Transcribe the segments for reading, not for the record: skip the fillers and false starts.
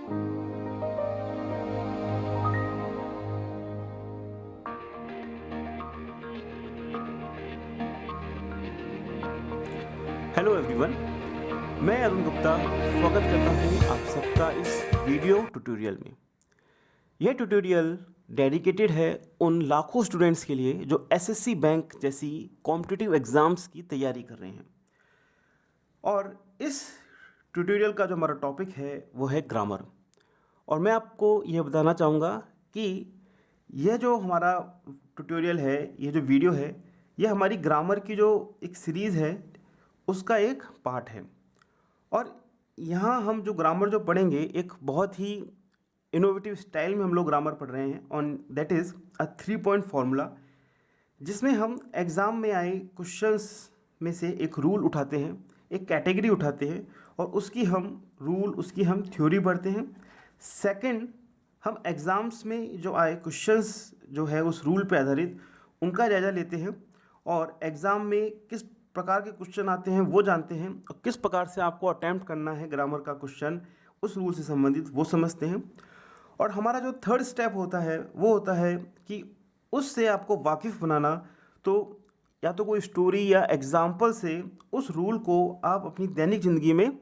Hello everyone, मैं अरुण गुप्ता स्वागत करता हूं आप सबका इस वीडियो ट्यूटोरियल में। यह ट्यूटोरियल डेडिकेटेड है उन लाखों स्टूडेंट्स के लिए जो एसएससी बैंक जैसी कॉम्पिटिटिव एग्ज़ाम्स की तैयारी कर रहे हैं। और इस ट्यूटोरियल का जो हमारा टॉपिक है वो है ग्रामर। और मैं आपको यह बताना चाहूँगा कि यह जो हमारा ट्यूटोरियल है, ये जो वीडियो है, यह हमारी ग्रामर की जो एक सीरीज़ है उसका एक पार्ट है। और यहाँ हम जो ग्रामर जो पढ़ेंगे एक बहुत ही इनोवेटिव स्टाइल में हम लोग ग्रामर पढ़ रहे हैं, on that is a 3 point formula, जिसमें हम एग्ज़ाम में आए क्वेश्चंस में से एक रूल उठाते हैं, एक कैटेगरी उठाते हैं और उसकी हम थ्योरी पढ़ते हैं। सेकंड, हम एग्ज़ाम्स में जो आए क्वेश्चंस जो है उस रूल पे आधारित उनका जायज़ा लेते हैं और एग्ज़ाम में किस प्रकार के क्वेश्चन आते हैं वो जानते हैं और किस प्रकार से आपको अटैम्प्ट करना है ग्रामर का क्वेश्चन उस रूल से संबंधित वो समझते हैं। और हमारा जो थर्ड स्टेप होता है वो होता है कि उससे आपको वाकिफ़ बनाना, तो या तो कोई स्टोरी या एग्जाम्पल से उस रूल को आप अपनी दैनिक ज़िंदगी में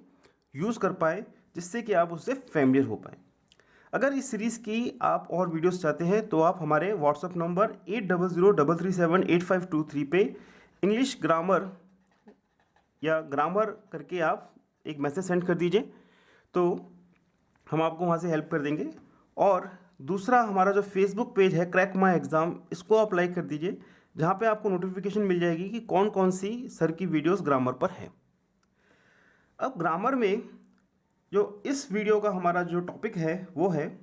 यूज़ कर पाए, जिससे कि आप उससे फैमिलियर हो पाए। अगर इस सीरीज़ की आप और वीडियोस चाहते हैं तो आप हमारे व्हाट्सअप नंबर 8003378523 पे इंग्लिश ग्रामर या ग्रामर करके आप एक मैसेज सेंड कर दीजिए, तो हम आपको वहाँ से हेल्प कर देंगे। और दूसरा, हमारा जो फेसबुक पेज है क्रैक माई एग्ज़ाम, इसको आप लाइक कर दीजिए, जहाँ पे आपको नोटिफिकेशन मिल जाएगी कि कौन कौन सी सर की वीडियोस ग्रामर पर है। अब ग्रामर में जो इस वीडियो का हमारा जो टॉपिक है वो है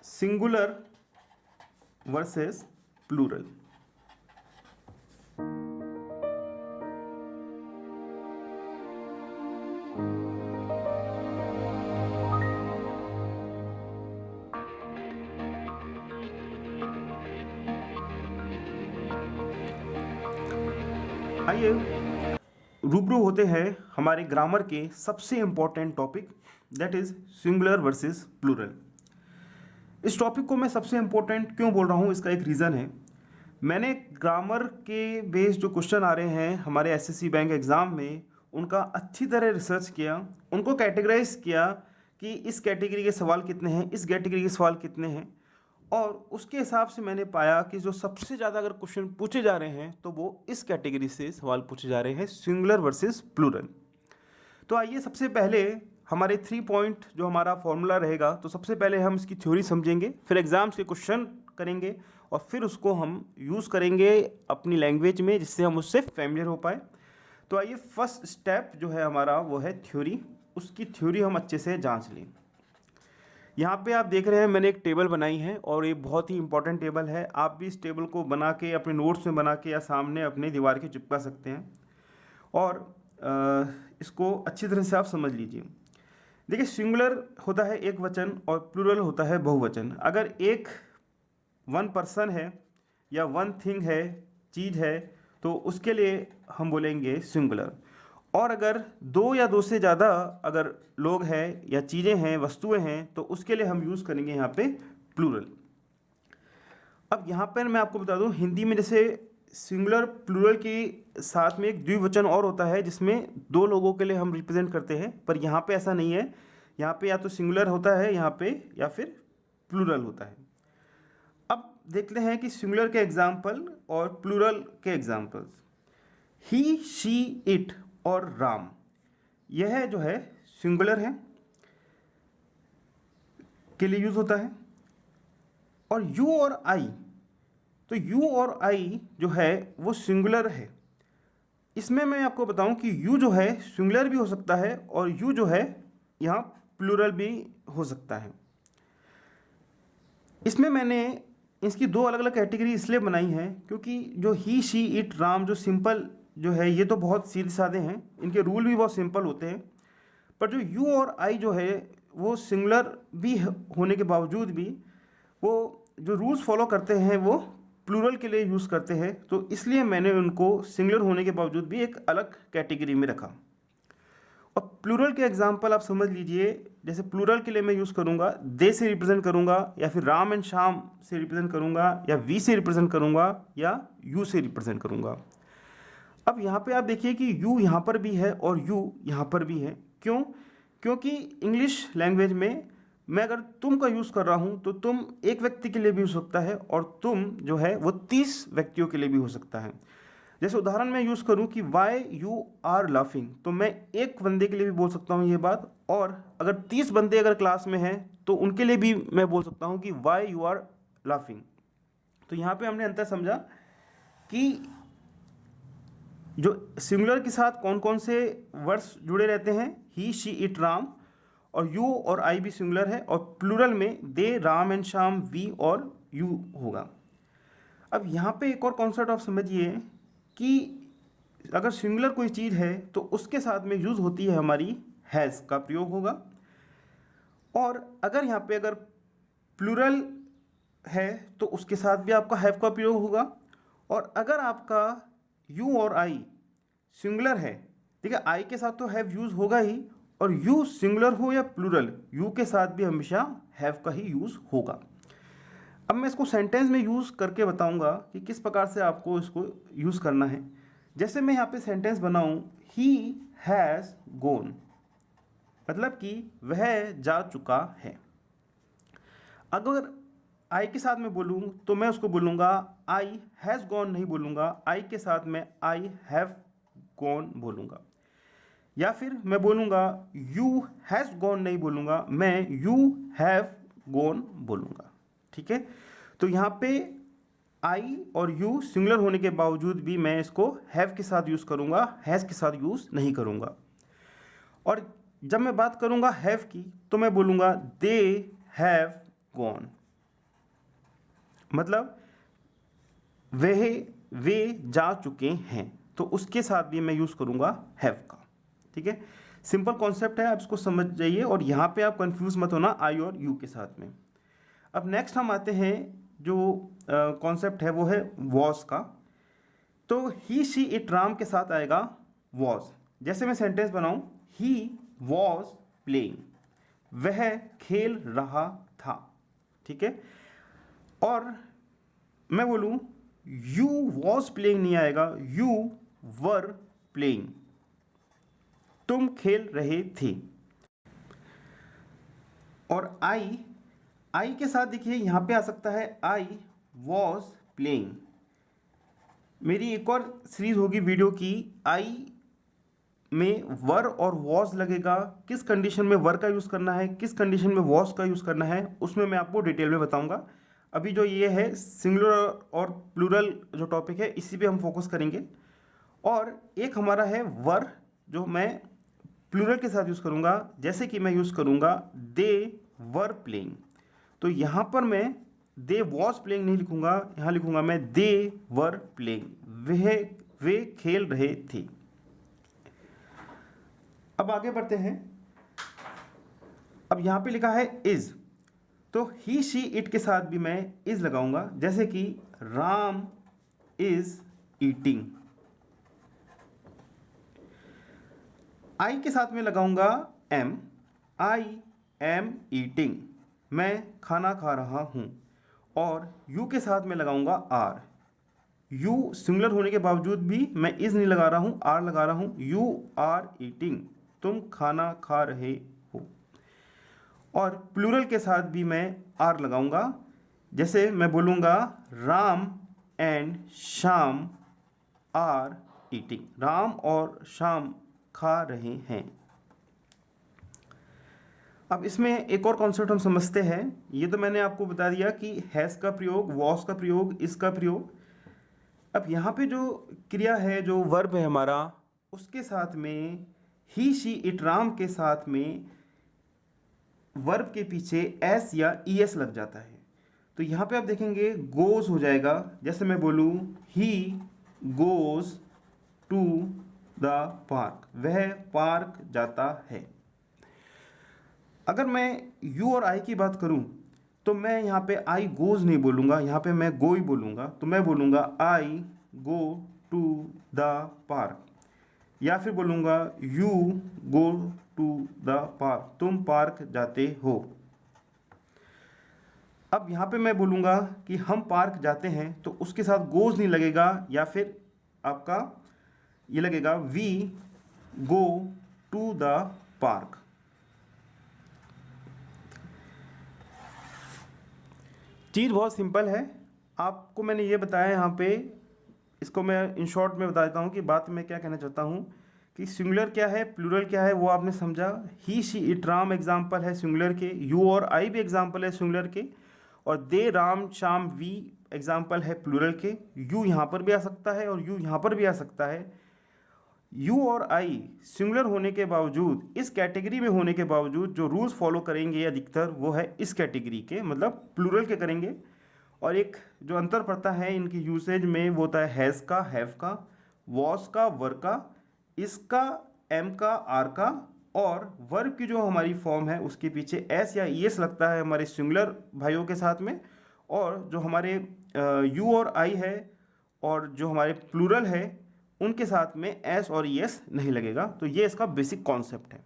सिंगुलर वर्सेस प्लूरल। आइए रूबरू होते हैं हमारे ग्रामर के सबसे important topic, that is singular versus plural. इस टॉपिक को मैं सबसे इम्पोर्टेंट क्यों बोल रहा हूँ, इसका एक रीज़न है। मैंने ग्रामर के बेस्ड जो क्वेश्चन आ रहे हैं हमारे एसएससी बैंक एग्ज़ाम में, उनका अच्छी तरह रिसर्च किया, उनको कैटेगराइज किया कि इस कैटेगरी के सवाल कितने हैं, इस कैटेगरी के सवाल कितने हैं, और उसके हिसाब से मैंने पाया कि जो सबसे ज़्यादा अगर क्वेश्चन पूछे जा रहे हैं तो वो इस कैटेगरी से सवाल पूछे जा रहे हैं, सिंगुलर वर्सेस प्लूरल। तो आइए सबसे पहले हमारे 3 पॉइंट जो हमारा फॉर्मूला रहेगा, तो सबसे पहले हम इसकी थ्योरी समझेंगे, फिर एग्जाम्स के क्वेश्चन करेंगे और फिर उसको हम यूज़ करेंगे अपनी लैंग्वेज में, जिससे हम उससे फैमिलियर हो पाए। तो आइए फर्स्ट स्टेप जो है हमारा वो है थ्योरी। उसकी थ्योरी हम अच्छे से जांच लें। यहाँ पे आप देख रहे हैं मैंने एक टेबल बनाई है और ये बहुत ही इंपॉर्टेंट टेबल है। आप भी इस टेबल को बना के अपने नोट्स में बना के या सामने अपने दीवार के चिपका सकते हैं और इसको अच्छी तरह से आप समझ लीजिए। देखिए, सिंगुलर होता है एक वचन और प्लूरल होता है बहुवचन। अगर एक वन पर्सन है या वन थिंग है, चीज़ है, तो उसके लिए हम बोलेंगे सिंगुलर। और अगर दो या दो से ज़्यादा अगर लोग हैं या चीज़ें हैं, वस्तुएं हैं, तो उसके लिए हम यूज़ करेंगे यहाँ पे प्लूरल। अब यहाँ पर मैं आपको बता दूँ, हिंदी में जैसे सिंगुलर प्लूरल के साथ में एक द्विवचन और होता है जिसमें दो लोगों के लिए हम रिप्रेजेंट करते हैं, पर यहाँ पे ऐसा नहीं है। यहाँ पे या तो सिंगुलर होता है यहाँ पे या फिर प्लूरल होता है। अब देखते हैं कि सिंगुलर के एग्जाम्पल और प्लूरल के एग्जाम्पल्स। ही, शी, इट और राम, यह जो है सिंगुलर है के लिए यूज़ होता है। और यू और आई, तो यू और आई जो है वो सिंगुलर है। इसमें मैं आपको बताऊं कि यू जो है सिंगुलर भी हो सकता है और यू जो है यहाँ प्लूरल भी हो सकता है। इसमें मैंने इसकी दो अलग अलग कैटेगरी इसलिए बनाई हैं क्योंकि जो ही, शी, इट, राम जो सिंपल जो है ये तो बहुत सीधे साधे हैं, इनके रूल भी बहुत सिंपल होते हैं। पर जो यू और आई जो है वो सिंगुलर भी होने के बावजूद भी वो जो रूल्स फॉलो करते हैं वो प्लूरल के लिए यूज़ करते हैं, तो इसलिए मैंने उनको सिंगुलर होने के बावजूद भी एक अलग कैटेगरी में रखा। अब प्लूरल के एग्जाम्पल आप समझ लीजिए, जैसे प्लूरल के लिए मैं यूज़ करूँगा दे से रिप्रेजेंट करूँगा, या फिर राम एंड श्याम से रिप्रेजेंट करूँगा, या वी से रिप्रेजेंट करूँगा, या यू से रिप्रेजेंट करूँगा। अब यहाँ पे आप देखिए कि यू यहाँ पर भी है और यू यहाँ पर भी है। क्यों? क्योंकि इंग्लिश लैंग्वेज में मैं अगर तुम का यूज़ कर रहा हूँ तो तुम एक व्यक्ति के लिए भी हो सकता है, और तुम जो है वो 30 व्यक्तियों के लिए भी हो सकता है। जैसे उदाहरण मैं यूज़ करूँ कि वाई यू आर लाफिंग, तो मैं एक बंदे के लिए भी बोल सकता हूँ ये बात, और अगर 30 बंदे अगर क्लास में हैं तो उनके लिए भी मैं बोल सकता हूँ कि वाई यू आर लाफिंग। तो यहाँ पे हमने अंतर समझा कि जो सिंगुलर के साथ कौन कौन से वर्ड्स जुड़े रहते हैं, ही शी इट राम, और यू और आई भी सिंगुलर है, और प्लूरल में दे राम एंड श्याम वी और यू होगा। अब यहाँ पे एक और कॉन्सेप्ट आप समझिए कि अगर सिंगुलर कोई चीज़ है तो उसके साथ में यूज़ होती है हमारी हैज़ का प्रयोग होगा, और अगर यहाँ पे अगर प्लूरल है तो उसके साथ भी आपका हैव का प्रयोग होगा, और अगर आपका यू और आई सिंगुलर है, ठीक है, आई के साथ तो हैव यूज़ होगा ही, और यू सिंगुलर हो या प्लूरल, यू के साथ भी हमेशा हैव का ही यूज़ होगा। अब मैं इसको सेंटेंस में यूज़ करके बताऊंगा कि किस प्रकार से आपको इसको यूज़ करना है। जैसे मैं यहाँ पे सेंटेंस बनाऊँ, ही हैज़ गोन, मतलब कि वह जा चुका है। अगर आई के साथ में बोलूँ तो मैं उसको बोलूँगा आई हैज़ गॉन, नहीं बोलूँगा, आई के साथ में आई हैव गॉन बोलूँगा। या फिर मैं बोलूँगा यू हैज़ गॉन, नहीं बोलूँगा, मैं यू हैव गॉन बोलूँगा। ठीक है, तो यहाँ पे आई और यू सिंगुलर होने के बावजूद भी मैं इसको हैव के साथ यूज़ करूँगा, हैज़ के साथ यूज़ नहीं करूँगा। और जब मैं बात करूँगा हैव की तो मैं बोलूँगा दे हैव गॉन, मतलब वे जा चुके हैं, तो उसके साथ भी मैं यूज़ करूँगा हैव का। ठीक है, सिंपल कॉन्सेप्ट है, आप इसको समझ जाइए, और यहाँ पे आप कंफ्यूज मत होना आई और यू के साथ में। अब नेक्स्ट हम आते हैं, जो कॉन्सेप्ट है वो है वॉज का। तो ही शी इट राम के साथ आएगा वॉज। जैसे मैं सेंटेंस बनाऊँ, ही वॉज प्लेइंग, वह खेल रहा था। ठीक है, और मैं बोलूँ यू वॉज प्लेइंग, नहीं आएगा, यू वर प्लेइंग, तुम खेल रहे थे। और आई के साथ देखिए यहाँ पे आ सकता है आई वॉज प्लेइंग। मेरी एक और सीरीज होगी वीडियो की, आई में वर और वॉज लगेगा, किस कंडीशन में वर का यूज़ करना है, किस कंडीशन में वॉज का यूज़ करना है, उसमें मैं आपको डिटेल में बताऊंगा। अभी जो ये है सिंगुलर और प्लूरल जो टॉपिक है, इसी पे हम फोकस करेंगे। और एक हमारा है वर, जो मैं प्लूरल के साथ यूज़ करूँगा, जैसे कि मैं यूज़ करूँगा दे वर प्लेइंग। तो यहाँ पर मैं दे वॉज प्लेइंग नहीं लिखूँगा, यहाँ लिखूँगा मैं दे वर प्लेइंग, वे खेल रहे थे। अब आगे बढ़ते हैं। अब यहाँ पे लिखा है इज, तो ही शी इट के साथ भी मैं इज लगाऊंगा, जैसे कि राम इज ईटिंग। आई के साथ में लगाऊंगा एम, आई एम ईटिंग, मैं खाना खा रहा हूं। और यू के साथ में लगाऊंगा आर, यू सिंगुलर होने के बावजूद भी मैं इज नहीं लगा रहा हूं, आर लगा रहा हूं, यू आर ईटिंग, तुम खाना खा रहे हो। और प्लूरल के साथ भी मैं आर लगाऊंगा, जैसे मैं बोलूँगा Ram and Shyam are eating, Ram और श्याम खा रहे हैं। अब इसमें एक और कॉन्सेप्ट हम समझते हैं। ये तो मैंने आपको बता दिया कि हैज़ का प्रयोग, वॉज का प्रयोग, इस का प्रयोग। अब यहाँ पे जो क्रिया है, जो वर्ब है हमारा, उसके साथ में ही शी इट राम के साथ में वर्ब के पीछे एस या ई एस लग जाता है। तो यहाँ पे आप देखेंगे गोज हो जाएगा। जैसे मैं बोलूँ he goes to the park, वह पार्क जाता है। अगर मैं यू और आई की बात करूँ तो मैं यहाँ पे आई गोज नहीं बोलूँगा, यहाँ पे मैं गो ही बोलूँगा। तो मैं बोलूँगा I go to the park, या फिर बोलूँगा you go to the park, तुम पार्क जाते हो। अब यहाँ पे मैं बोलूँगा कि हम पार्क जाते हैं, तो उसके साथ गोज नहीं लगेगा, या फिर आपका ये लगेगा we go to the park. चीज़ बहुत सिंपल है, आपको मैंने ये बताया यहाँ पे, इसको मैं इन शॉर्ट में बता देता हूँ कि बात मैं क्या कहना चाहता हूँ कि सिंगुलर क्या है, प्लूरल क्या है, वो आपने समझा। ही शी इट राम एग्जाम्पल है सिंगुलर के, यू और आई भी एग्जाम्पल है सिंगुलर के, और दे राम शाम वी एग्जाम्पल है प्लूरल के। यू यहाँ पर भी आ सकता है और यू यहाँ पर भी आ सकता है। यू और आई सिंगुलर होने के बावजूद, इस कैटेगरी में होने के बावजूद जो रूल्स फॉलो करेंगे अधिकतर वो है इस कैटेगरी के, मतलब प्लूरल के करेंगे। और एक जो अंतर पड़ता है इनकी यूसेज में वो होता है हैज़ का, हैव का, वॉस का, वर का, इसका, एम का, आर का, और वर्ब की जो हमारी फॉर्म है उसके पीछे एस या ईएस लगता है हमारे सिंगुलर भाइयों के साथ में, और जो हमारे यू और आई है और जो हमारे प्लूरल है उनके साथ में एस और ईएस नहीं लगेगा। तो ये इसका बेसिक कॉन्सेप्ट है।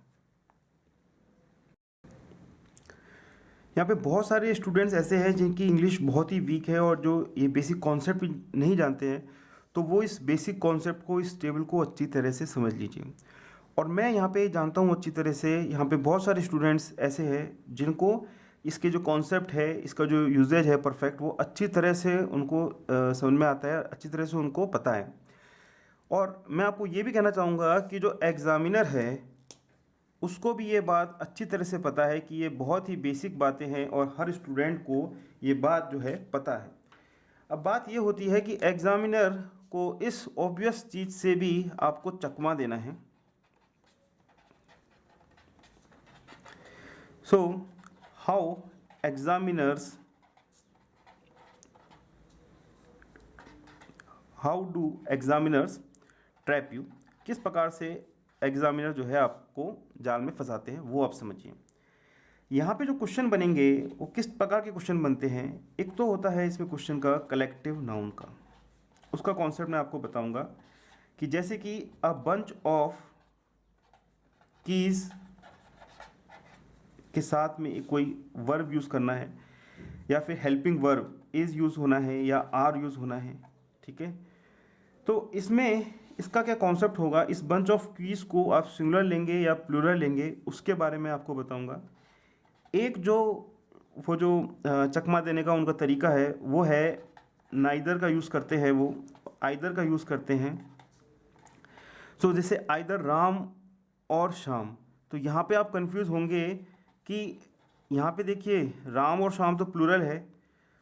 यहाँ पे बहुत सारे स्टूडेंट्स ऐसे हैं जिनकी इंग्लिश बहुत ही वीक है और जो ये बेसिक कॉन्सेप्ट नहीं जानते हैं, तो वो इस बेसिक कॉन्सेप्ट को, इस टेबल को अच्छी तरह से समझ लीजिए। और मैं यहाँ पे जानता हूँ अच्छी तरह से, यहाँ पे बहुत सारे स्टूडेंट्स ऐसे हैं जिनको इसके जो कॉन्सेप्ट है, इसका जो यूजेज है परफेक्ट, वो अच्छी तरह से उनको समझ में आता है, अच्छी तरह से उनको पता है। और मैं आपको ये भी कहना चाहूँगा कि जो एग्ज़ामिनर है उसको भी ये बात अच्छी तरह से पता है कि ये बहुत ही बेसिक बातें हैं और हर स्टूडेंट को ये बात जो है पता है। अब बात ये होती है कि एग्ज़ामिनर को इस ऑब्वियस चीज़ से भी आपको चकमा देना है। So how examiners, how do examiners trap you, किस प्रकार से एग्ज़ामिनर जो है आपको जाल में फंसाते हैं वो आप समझिए। यहाँ पे जो क्वेश्चन बनेंगे वो किस प्रकार के क्वेश्चन बनते हैं। एक तो होता है इसमें क्वेश्चन का कलेक्टिव नाउन का, उसका कॉन्सेप्ट मैं आपको बताऊंगा कि जैसे कि अ बंच ऑफ कीज के साथ में कोई वर्ब यूज़ करना है, या फिर हेल्पिंग वर्ब इज़ यूज़ होना है या आर यूज़ होना है, ठीक है। तो इसमें इसका क्या कॉन्सेप्ट होगा, इस बंच ऑफ कीज को आप सिंगुलर लेंगे या प्लूरल लेंगे उसके बारे में आपको बताऊंगा। एक जो वो जो चकमा देने का उनका तरीका है वो है नाइदर का यूज़ करते हैं, वो आइदर का यूज़ करते हैं। सो जैसे आइदर राम और शाम, तो यहाँ पे आप कंफ्यूज होंगे कि यहाँ पे देखिए राम और शाम तो प्लूरल है,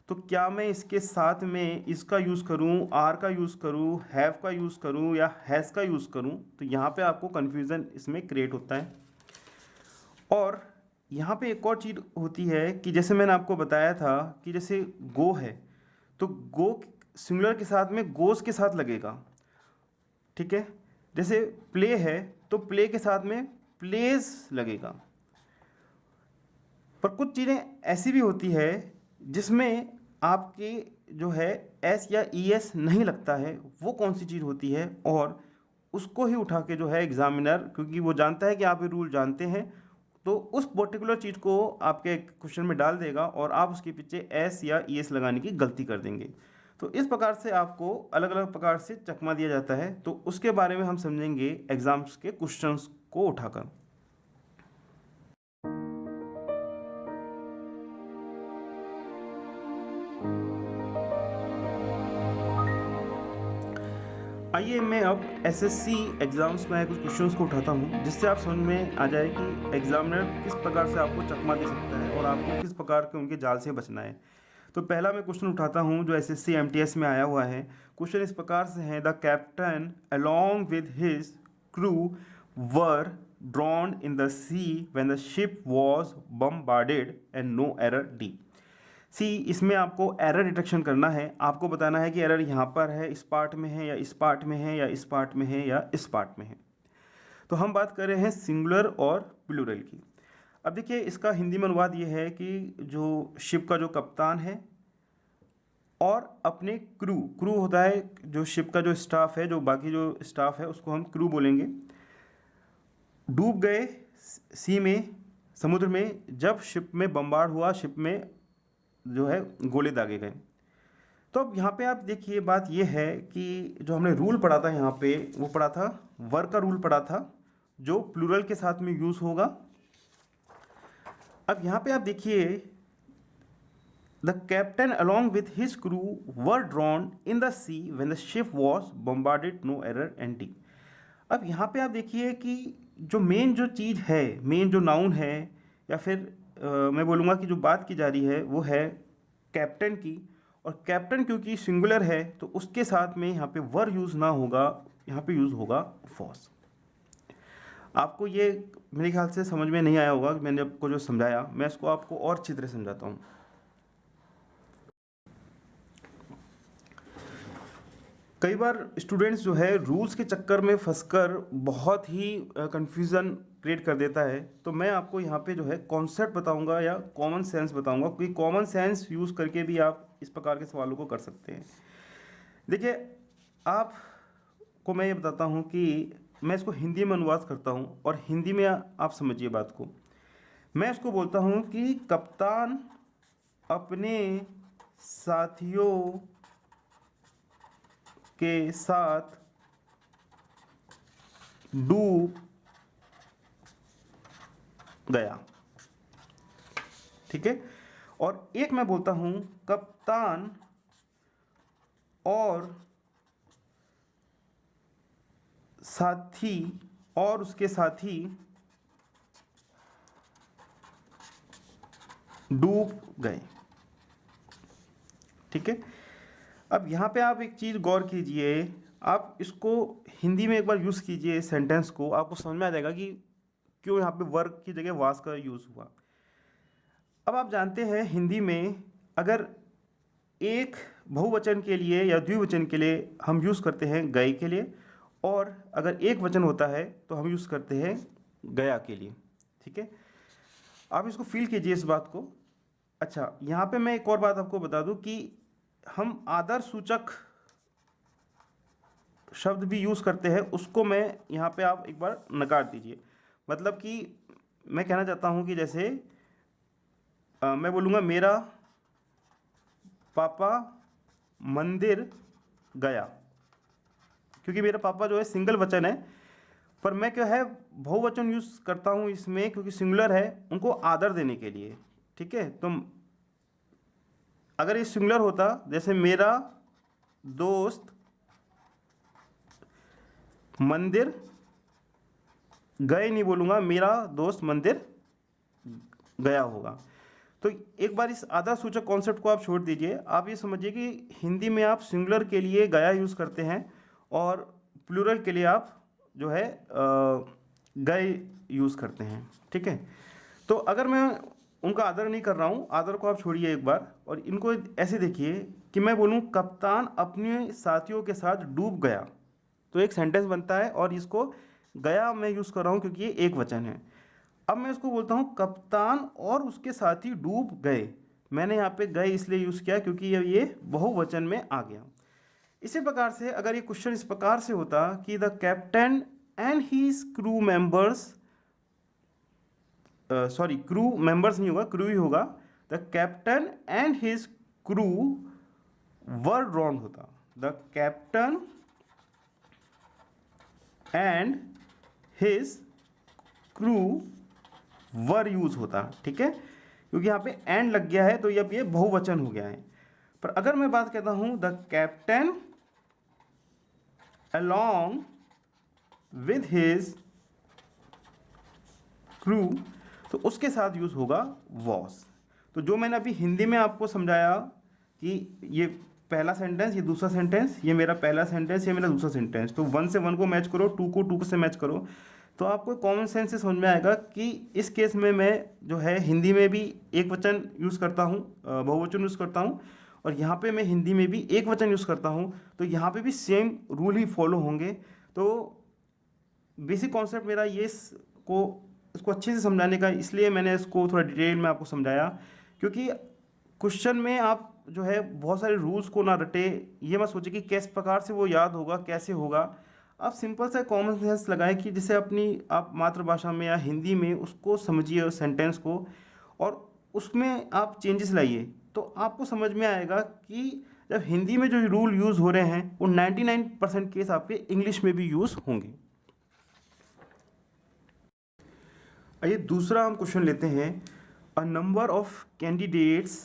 तो क्या मैं इसके साथ में इसका यूज़ करूँ, आर का यूज़ करूँ, हैव का यूज़ करूँ या हैज़ का यूज़ करूँ। तो यहाँ पे आपको कन्फ्यूज़न इसमें क्रिएट होता है। और यहाँ पे एक और चीज़ होती है कि जैसे मैंने आपको बताया था कि जैसे गो है तो गो सिंगुलर के साथ में गोस के साथ लगेगा, ठीक है। जैसे प्ले है तो प्ले के साथ में प्लेज लगेगा। पर कुछ चीज़ें ऐसी भी होती है जिसमें आपके जो है एस या ई एस नहीं लगता है, वो कौन सी चीज़ होती है, और उसको ही उठा के जो है एग्ज़ामिनर, क्योंकि वो जानता है कि आप ये रूल जानते हैं, तो उस पर्टिकुलर चीज़ को आपके क्वेश्चन में डाल देगा और आप उसके पीछे एस या ई एस लगाने की गलती कर देंगे। तो इस प्रकार से आपको अलग अलग प्रकार से चकमा दिया जाता है, तो उसके बारे में हम समझेंगे एग्ज़ाम्स के क्वेश्चंस को उठाकर। आइए मैं अब एसएससी एग्ज़ाम्स में कुछ क्वेश्चंस को उठाता हूं जिससे आप समझ में आ जाए कि एग्ज़ामिनर किस प्रकार से आपको चकमा दे सकता है और आपको किस प्रकार के उनके जाल से बचना है। तो पहला मैं क्वेश्चन उठाता हूं जो एसएससी एमटीएस में आया हुआ है। क्वेश्चन इस प्रकार से है, the captain along with his crew were drawn in the sea when the ship was bombarded and no error D. C, इसमें आपको एरर डिटेक्शन करना है, आपको बताना है कि एरर यहाँ पर है, इस पार्ट में है या इस पार्ट में है या इस पार्ट में है या इस पार्ट में है। तो हम बात कर रहे हैं सिंगुलर और प्लूरल की। अब देखिए इसका हिंदी में अनुवाद ये है कि जो शिप का जो कप्तान है और अपने क्रू, क्रू होता है जो शिप का जो स्टाफ है, जो बाकी जो स्टाफ है उसको हम क्रू बोलेंगे, डूब गए सी में, समुद्र में, जब शिप में बम्बार्ड हुआ, शिप में जो है गोले दागे गए। तो अब यहाँ पे आप देखिए, बात ये है कि जो हमने रूल पढ़ा था यहाँ पे, वो पढ़ा था वर का रूल पढ़ा था जो प्लूरल के साथ में यूज़ होगा। अब यहाँ पे आप देखिए, the captain along with his crew were drawn in the sea when the ship was bombarded, no error एंटी। अब यहाँ पे आप देखिए कि जो मेन जो चीज़ है, मेन जो नाउन है, या फिर मैं बोलूँगा कि जो बात की जा रही है वो है कैप्टन की, और कैप्टन क्योंकि सिंगुलर है तो उसके साथ में यहाँ पे वर यूज़ ना होगा, यहाँ पे यूज़ होगा वॉज। आपको ये मेरे ख्याल से समझ में नहीं आया होगा, मैंने आपको जो समझाया, मैं इसको आपको और अच्छी तरह समझाता हूँ। कई बार स्टूडेंट्स जो है रूल्स के चक्कर में फंसकर बहुत ही कंफ्यूजन क्रिएट कर देता है। तो मैं आपको यहाँ पे जो है कॉन्सेप्ट बताऊँगा या कॉमन सेंस बताऊँगा, क्योंकि कॉमन सेंस यूज़ करके भी आप इस प्रकार के सवालों को कर सकते हैं। देखिए, आपको मैं ये बताता हूँ कि मैं इसको हिंदी में अनुवाद करता हूँ, और हिंदी में आप समझिए बात को। मैं इसको बोलता हूँ कि कप्तान अपने साथियों के साथ डूब गया, ठीक है। और एक मैं बोलता हूं कप्तान और साथी और उसके साथी डूब गए, ठीक है। अब यहाँ पे आप एक चीज़ गौर कीजिए, आप इसको हिंदी में एक बार यूज़ कीजिए सेंटेंस को, आपको समझ में आ जाएगा कि क्यों यहाँ पे वर्क की जगह वास का यूज़ हुआ। अब आप जानते हैं हिंदी में अगर एक बहुवचन के लिए या द्विवचन के लिए हम यूज़ करते हैं गए के लिए, और अगर एक वचन होता है तो हम यूज़ करते हैं गया के लिए, ठीक है। आप इसको फील कीजिए इस बात को। अच्छा, यहाँ पे मैं एक और बात आपको बता दूँ कि हम आदर सूचक शब्द भी यूज़ करते हैं, उसको मैं यहाँ पे आप एक बार नकार दीजिए। मतलब कि मैं कहना चाहता हूँ कि जैसे मैं बोलूँगा मेरा पापा मंदिर गया, क्योंकि मेरा पापा जो है सिंगल वचन है, पर मैं क्या है बहुवचन यूज़ करता हूँ इसमें, क्योंकि सिंगुलर है, उनको आदर देने के लिए, ठीक है। तो अगर ये सिंगुलर होता, जैसे मेरा दोस्त मंदिर गए नहीं बोलूँगा, मेरा दोस्त मंदिर गया होगा। तो एक बार इस आदर सूचक कॉन्सेप्ट को आप छोड़ दीजिए, आप ये समझिए कि हिंदी में आप सिंगुलर के लिए गया यूज़ करते हैं और प्लूरल के लिए आप जो है गए यूज़ करते हैं, ठीक है। तो अगर मैं उनका आदर नहीं कर रहा हूँ, आदर को आप छोड़िए एक बार, और इनको ऐसे देखिए कि मैं बोलूँ कप्तान अपने साथियों के साथ डूब गया, तो एक सेंटेंस बनता है, और इसको गया मैं यूज़ कर रहा हूँ क्योंकि ये एक वचन है। अब मैं इसको बोलता हूँ कप्तान और उसके साथी डूब गए। मैंने यहाँ पे गए इसलिए यूज़ किया क्योंकि ये बहुवचन में आ गया। इसी प्रकार से अगर ये क्वेश्चन इस प्रकार से होता कि the captain and his crew members, sorry crew members नहीं होगा, क्रू ही होगा, the captain and his crew were drawn होता, the captain and his crew were use होता, ठीक है, क्योंकि यहाँ पे एंड लग गया है तो अब ये बहुवचन हो गया है। पर अगर मैं बात करता हूं the captain along with his crew, तो उसके साथ यूज़ होगा was। तो जो मैंने अभी हिंदी में आपको समझाया कि ये पहला सेंटेंस, ये दूसरा सेंटेंस, ये मेरा पहला सेंटेंस, ये मेरा दूसरा सेंटेंस, तो 1 से 1 को मैच करो, 2 को 2 से मैच करो, तो आपको कॉमन सेंस से समझ में आएगा कि इस केस में मैं जो है हिंदी में भी एक वचन यूज़ करता हूँ, बहुवचन यूज़ करता हूँ, और यहाँ पे मैं हिंदी में भी एक वचन यूज़ करता हूँ, तो यहाँ पे भी सेम रूल ही फॉलो होंगे। तो बेसिक कॉन्सेप्ट मेरा ये इसको अच्छे से समझाने का, इसलिए मैंने इसको थोड़ा डिटेल में आपको समझाया, क्योंकि क्वेश्चन में आप जो है बहुत सारे रूल्स को ना रटे, ये मत सोचे कि किस प्रकार से वो याद होगा, कैसे होगा। आप सिंपल सा कॉमन सेंस लगाएं कि जैसे अपनी आप मातृभाषा में या हिंदी में उसको समझिए सेंटेंस को, और उसमें आप चेंजेस लाइए, तो आपको समझ में आएगा कि जब हिंदी में जो रूल यूज़ हो रहे हैं वो 99% केस आपके इंग्लिश में भी यूज़ होंगे। आइए दूसरा हम क्वेश्चन लेते हैं। A number of candidates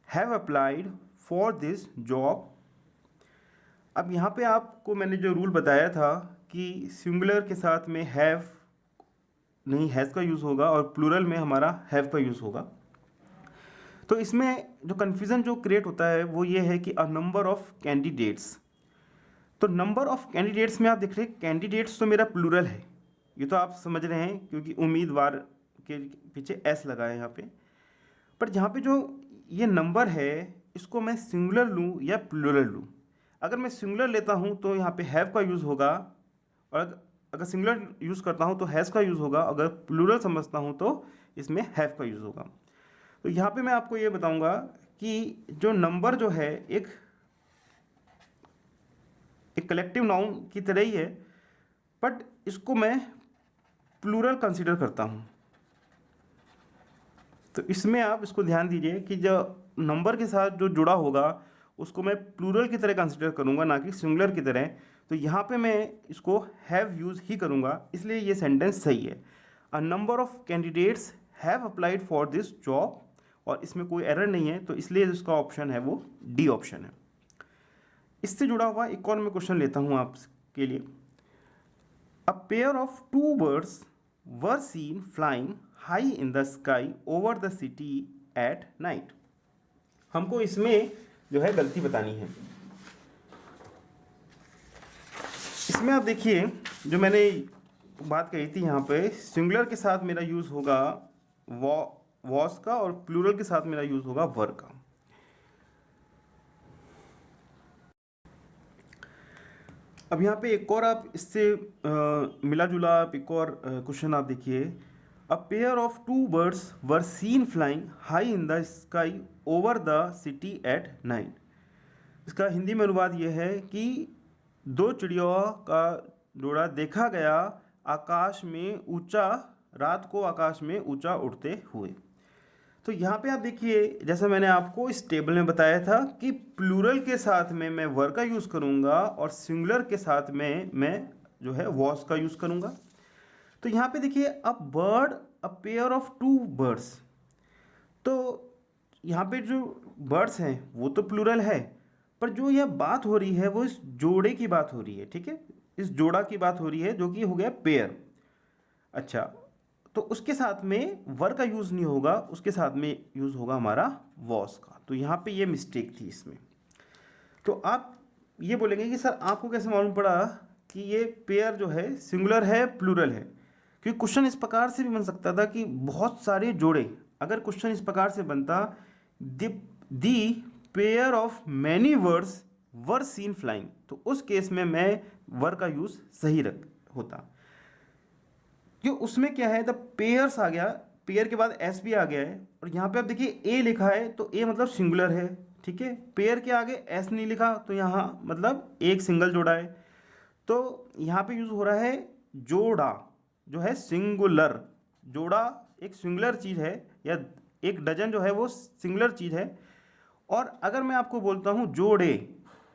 have applied for this job. अब यहाँ पे आपको मैंने जो रूल बताया था कि सिंगुलर के साथ में हैव नहीं, हैज़ का यूज़ होगा, और प्लूरल में हमारा हैव का यूज़ होगा। तो इसमें जो कन्फ्यूज़न जो क्रिएट होता है वो ये है कि अ नंबर ऑफ कैंडिडेट्स, तो नंबर ऑफ कैंडिडेट्स में आप देख रहे हैं कैंडिडेट्स तो मेरा प्लूरल है, ये तो आप समझ रहे हैं क्योंकि उम्मीदवार के पीछे एस लगा है यहाँ पे। पर जहाँ पे जो ये नंबर है इसको मैं सिंगुलर लूँ या प्लूरल लूँ। अगर मैं सिंगुलर लेता हूँ तो यहाँ पे हैव का यूज़ होगा, और अगर सिंगुलर यूज़ करता हूँ तो हैज़ का यूज़ होगा, अगर प्लूरल समझता हूँ तो इसमें हैव का यूज़ होगा। तो यहाँ पे मैं आपको ये बताऊँगा कि जो नंबर जो है एक कलेक्टिव नाउन की तरह ही है, बट इसको मैं प्लूरल कंसीडर करता हूँ। तो इसमें आप इसको ध्यान दीजिए कि जो नंबर के साथ जो जुड़ा होगा उसको मैं प्लूरल की तरह कंसीडर करूँगा, ना कि सिंगुलर की तरह। तो यहाँ पे मैं इसको हैव यूज़ ही करूँगा, इसलिए ये सेंटेंस सही है। A number of candidates have applied for this job, और इसमें कोई एरर नहीं है, तो इसलिए इसका ऑप्शन है वो डी ऑप्शन है। इससे जुड़ा हुआ एक और मैं क्वेश्चन लेता हूँ आपके लिए। A pair of two birds were seen flying high in the sky over the city at night. हमको इसमें जो है गलती बतानी है। इसमें आप देखिए जो मैंने बात कही थी, यहाँ पे सिंगुलर के साथ मेरा यूज़ होगा वॉस का, और प्लूरल के साथ मेरा यूज़ होगा वर का। अब यहाँ पे एक और आप इससे मिला जुला आप एक और क्वेश्चन आप देखिए। A pair of two birds were seen flying high in the sky over the city at night. इसका हिंदी में अनुवाद ये है कि दो चिड़ियों का जोड़ा देखा गया आकाश में ऊंचा, रात को आकाश में ऊंचा उड़ते हुए। तो यहाँ पे आप देखिए जैसा मैंने आपको इस टेबल में बताया था कि प्लूरल के साथ में मैं वर का यूज़ करूँगा, और सिंगुलर के साथ में मैं जो है वॉस का यूज़ करूँगा। तो यहाँ पे देखिए a bird, a pair of two birds, तो यहाँ पे जो बर्ड्स हैं वो तो प्लूरल है, पर जो यह बात हो रही है वो इस जोड़े की बात हो रही है, ठीक है, इस जोड़ा की बात हो रही है जो कि हो गया पेयर। अच्छा, तो उसके साथ में वर का यूज़ नहीं होगा, उसके साथ में यूज़ होगा हमारा वॉस का। तो यहाँ पे ये मिस्टेक थी इसमें। तो आप ये बोलेंगे कि सर आपको कैसे मालूम पड़ा कि ये पेयर जो है सिंगुलर है प्लूरल है? क्योंकि क्वेश्चन इस प्रकार से भी बन सकता था कि बहुत सारे जोड़े, अगर क्वेश्चन इस प्रकार से बनता the pair of many words were seen flying, तो उस केस में मैं वर का यूज़ सही रख होता। क्यों, उसमें क्या है, द पेयर्स आ गया, पेयर के बाद एस भी आ गया है, और यहाँ पे आप देखिए ए लिखा है तो ए मतलब सिंगुलर है, ठीक है। पेयर के आगे एस नहीं लिखा तो यहाँ मतलब एक सिंगल जोड़ा है। तो यहाँ पे यूज़ हो रहा है जोड़ा, जो है सिंगुलर। जोड़ा एक सिंगुलर चीज़ है, या एक डजन जो है वो सिंगुलर चीज़ है। और अगर मैं आपको बोलता हूँ जोड़े,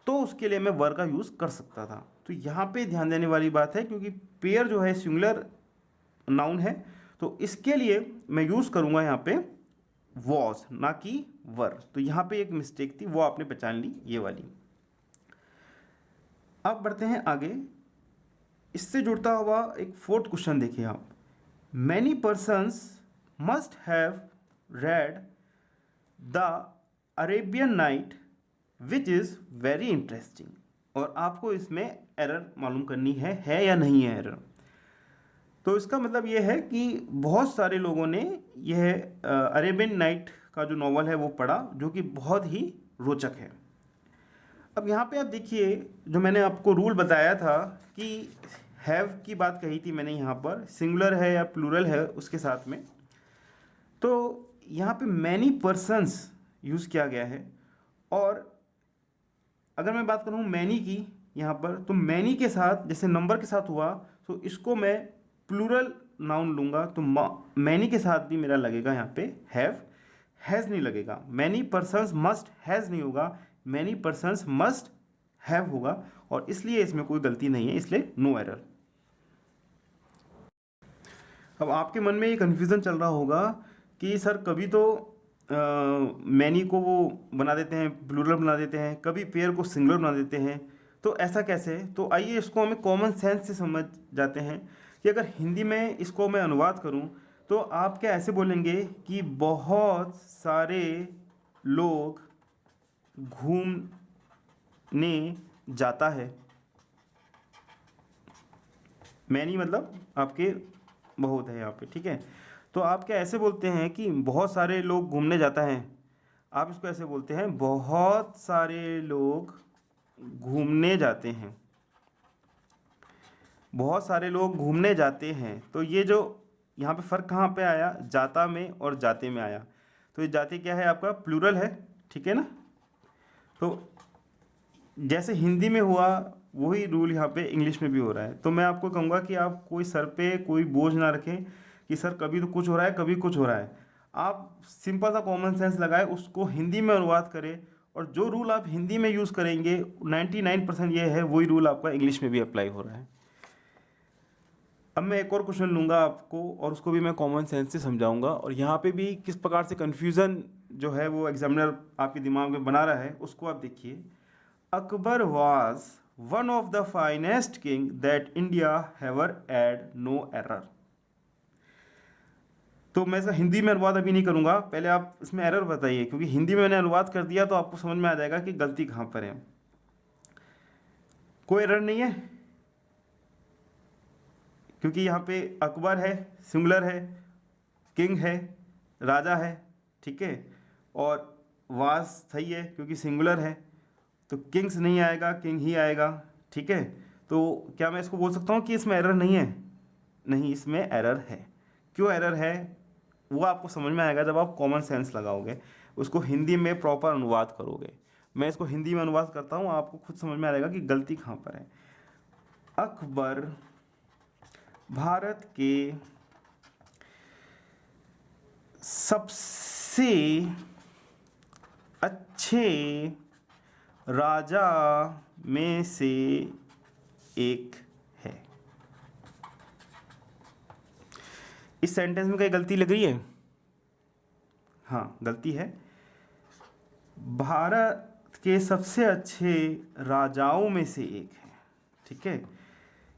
तो उसके लिए मैं वर का यूज़ कर सकता था। तो यहाँ पे ध्यान देने वाली बात है, क्योंकि पेयर जो है सिंगुलर नाउन है, तो इसके लिए मैं यूज़ करूँगा यहाँ पे वॉज, ना कि वर। तो यहाँ पे एक मिस्टेक थी, वो आपने पहचान ली, ये वाली। अब बढ़ते हैं आगे। इससे जुड़ता हुआ एक फोर्थ क्वेश्चन देखिए आप। Many persons must have read the Arabian night which is very interesting. और आपको इसमें एरर मालूम करनी है या नहीं है एरर। तो इसका मतलब ये है कि बहुत सारे लोगों ने यह अरेबियन नाइट का जो नॉवल है वो पढ़ा, जो कि बहुत ही रोचक है। अब यहाँ पे आप देखिए जो मैंने आपको रूल बताया था कि हैव की बात कही थी मैंने, यहाँ पर सिंगुलर है या प्लूरल है उसके साथ में, तो यहाँ पे मैनी पर्सन्स यूज़ किया गया है, और अगर मैं बात करूँ मैनी की यहाँ पर, तो मैनी के साथ जैसे नंबर के साथ हुआ, तो इसको मैं प्लूरल नाउन लूँगा, तो मैनी के साथ भी मेरा लगेगा यहाँ पे हैव, हैज़ नहीं लगेगा। मैनी पर्सन्स मस्ट हैज़ नहीं होगा, मैनी पर्सन्स मस्ट हैव होगा, और इसलिए इसमें कोई गलती नहीं है, इसलिए नो एरर। अब आपके मन में ये कन्फ्यूज़न चल रहा होगा कि सर कभी तो मैनी को वो बना देते हैं, प्लूरल बना देते हैं, कभी पेयर को सिंगुलर बना देते हैं, तो ऐसा कैसे? तो आइए इसको हमें कॉमन सेंस से समझ जाते हैं कि अगर हिंदी में इसको मैं अनुवाद करूं तो आप क्या ऐसे बोलेंगे कि बहुत सारे लोग घूमने जाता है। मैनी मतलब आपके बहुत है यहाँ पे, ठीक है। तो आप क्या ऐसे बोलते हैं कि बहुत सारे लोग घूमने जाता है, आप इसको ऐसे बोलते हैं बहुत सारे लोग घूमने जाते हैं, बहुत सारे लोग घूमने जाते हैं। तो ये जो यहाँ पे फ़र्क कहाँ पे आया? जाता में और जाते में आया। तो ये जाते क्या है? आपका प्लूरल है, ठीक है ना। तो जैसे हिंदी में हुआ वही रूल यहाँ पे इंग्लिश में भी हो रहा है। तो मैं आपको कहूँगा कि आप कोई सर पे कोई बोझ ना रखें कि सर कभी तो कुछ हो रहा है, कभी कुछ हो रहा है। आप सिंपल सा कॉमन सेंस लगाए, उसको हिंदी में अनुवाद करें, और जो रूल आप हिंदी में यूज़ करेंगे 99% ये है वही रूल आपका इंग्लिश में भी अप्लाई हो रहा है। अब मैं एक और क्वेश्चन लूँगा आपको, और उसको भी मैं कॉमन सेंस से समझाऊंगा, और यहाँ पे भी किस प्रकार से कन्फ्यूज़न जो है वो एग्जामिनर आपके दिमाग में बना रहा है उसको आप देखिए। Akbar was one of the finest king that India has ever had no error. तो मैं इसका हिंदी में अनुवाद अभी नहीं करूँगा, पहले आप इसमें एरर बताइए, क्योंकि हिंदी में मैंने अनुवाद कर दिया तो आपको समझ में आ जाएगा कि गलती कहाँ पर है। कोई एरर नहीं है, क्योंकि यहाँ पे अकबर है, सिंगुलर है, किंग है, राजा है, ठीक है, और वास सही है क्योंकि सिंगुलर है, तो किंग्स नहीं आएगा, किंग ही आएगा, ठीक है। तो क्या मैं इसको बोल सकता हूँ कि इसमें एरर नहीं है? नहीं, इसमें एरर है। क्यों एरर है वो आपको समझ में आएगा जब आप कॉमन सेंस लगाओगे, उसको हिंदी में प्रॉपर अनुवाद करोगे। मैं इसको हिंदी में अनुवाद करता हूँ, आपको खुद समझ में आ जाएगा कि गलती कहाँ पर है। अकबर भारत के सबसे अच्छे राजा में से एक है। इस सेंटेंस में कहीं गलती लग रही है? हाँ, गलती है। भारत के सबसे अच्छे राजाओं में से एक है, ठीक है।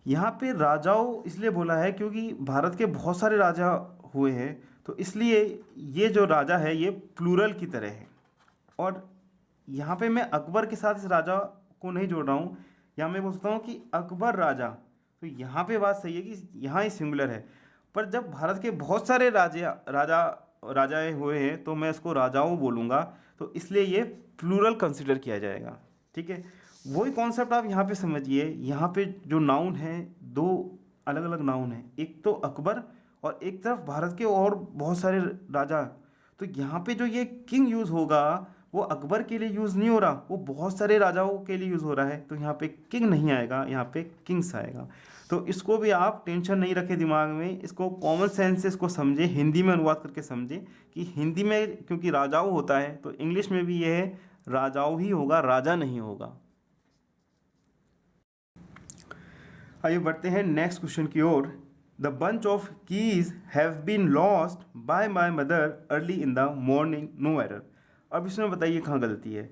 यहाँ पे राजाओं इसलिए बोला है क्योंकि भारत के बहुत सारे राजा हुए हैं, तो इसलिए ये जो राजा है ये प्लूरल की तरह है। और यहाँ पे मैं अकबर के साथ इस राजा को नहीं जोड़ रहा हूँ, यहाँ मैं बोल सकता हूँ कि अकबर राजा। तो यहाँ पे बात सही है कि यहाँ ही सिंगुलर है, पर जब भारत के बहुत सारे राजाएं हुए हैं तो मैं इसको राजाओं बोलूँगा, तो इसलिए ये प्लूरल कंसिडर किया जाएगा, ठीक है। वही कॉन्सेप्ट आप यहाँ पे समझिए। यहाँ पे जो नाउन है, दो अलग अलग नाउन है, एक तो अकबर और एक तरफ भारत के और बहुत सारे राजा। तो यहाँ पे जो ये किंग यूज़ होगा वो अकबर के लिए यूज़ नहीं हो रहा, वो बहुत सारे राजाओं के लिए यूज़ हो रहा है। तो यहाँ पे किंग नहीं आएगा, यहाँ पे किंग्स आएगा। तो इसको भी आप टेंशन नहीं रखें दिमाग में, इसको कॉमन सेंस से इसको समझे, हिंदी में अनुवाद करके समझे कि हिंदी में क्योंकि राजाओं होता है तो इंग्लिश में भी ये है राजाओं ही होगा, राजा नहीं होगा। आइए बढ़ते हैं नेक्स्ट क्वेश्चन की ओर। The bunch of keys have been lost by my mother early in the morning, no error. अब इसमें बताइए कहाँ गलती है।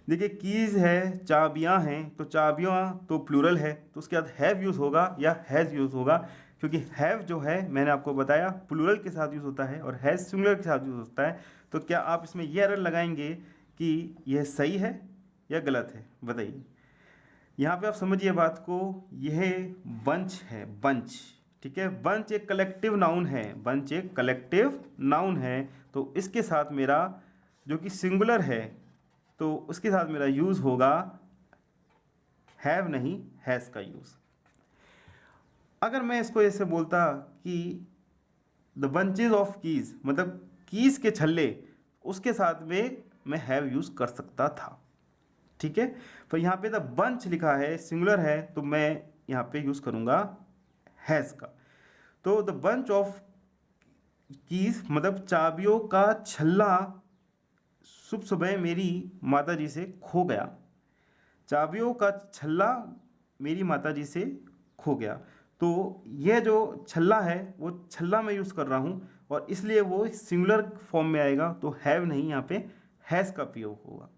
देखिए कीज़ है, चाबियाँ हैं, तो चाबियाँ तो प्लूरल है, तो उसके बाद हैव यूज़ होगा या हैज़ यूज़ होगा, क्योंकि हैव जो है मैंने आपको बताया प्लूरल के साथ यूज़ होता है और हैज़ सिंगुलर के साथ यूज़ होता है। तो क्या आप इसमें ये एरर लगाएंगे कि यह सही है या गलत है? बताइए। यहाँ पे आप समझिए बात को, यह बंच है, बंच, ठीक है। बंच एक कलेक्टिव नाउन है, बंच एक कलेक्टिव नाउन है, तो इसके साथ मेरा जो कि सिंगुलर है तो उसके साथ मेरा यूज़ होगा हैव नहीं हैज़ का यूज़। अगर मैं इसको ऐसे बोलता कि द बंचेज ऑफ कीज़, मतलब कीज़ के छल्ले, उसके साथ में मैं हैव यूज़ कर सकता था। ठीक है। पर यहाँ पे द बंच लिखा है, सिंगुलर है, तो मैं यहाँ पे यूज़ करूँगा हैज़ का। तो द बंच ऑफ कीज मतलब चाबियों का छल्ला शुभ सुबह मेरी माता जी से खो गया। चाबियों का छल्ला मेरी माता जी से खो गया। तो यह जो छल्ला है वो छल्ला मैं यूज़ कर रहा हूँ और इसलिए वो सिंगुलर फॉर्म में आएगा, तो हैव नहीं, यहाँ पे हैज़ का प्रयोग होगा।